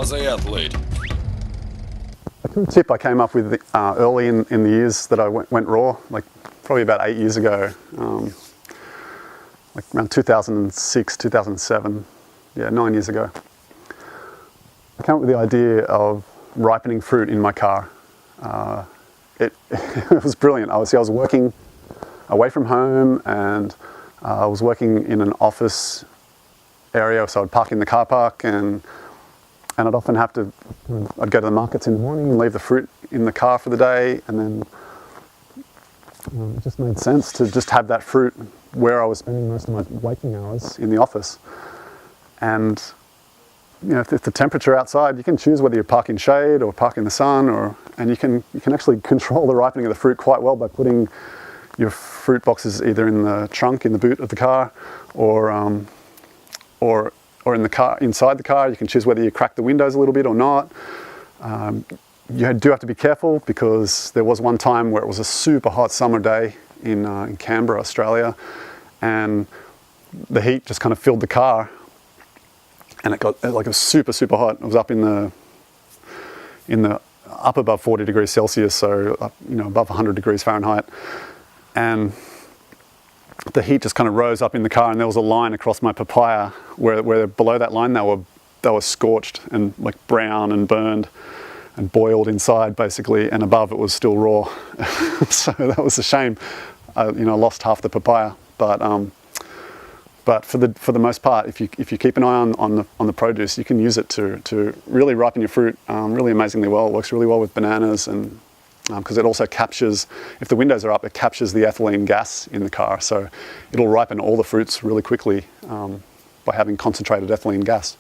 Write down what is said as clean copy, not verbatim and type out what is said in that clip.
Aussie athlete. A tip I came up with early in the years that I went raw, like probably about 8 years ago, like around 2006, 2007, 9 years ago. I came up with the idea of ripening fruit in my car. It was brilliant. I was working away from home, and I was working in an office area, so I'd park in the car park, and I'd often I'd go to the markets in the morning and leave the fruit in the car for the day, and then it just made sense to just have that fruit where I was spending most of my waking hours in the office. And if the temperature outside, you can choose whether you park in shade or park in the sun, and you can actually control the ripening of the fruit quite well by putting your fruit boxes either in the trunk, in the boot of the car, or in the car, inside the car. You can choose whether you crack the windows a little bit or not. You do have to be careful, because there was one time where it was a super hot summer day in Canberra, Australia, and the heat just kind of filled the car, and it was super, super hot. It was up in the up above 40 degrees Celsius, so above 100 degrees Fahrenheit, and the heat just kind of rose up in the car, and there was a line across my papaya where below that line they were scorched and like brown and burned and boiled inside basically, and above it was still raw. So that was a shame. I lost half the papaya, but for the most part, if you keep an eye on the produce, you can use it to really ripen your fruit really amazingly well. It works really well with bananas, and because it also captures, if the windows are up, it captures the ethylene gas in the car, so it'll ripen all the fruits really quickly by having concentrated ethylene gas.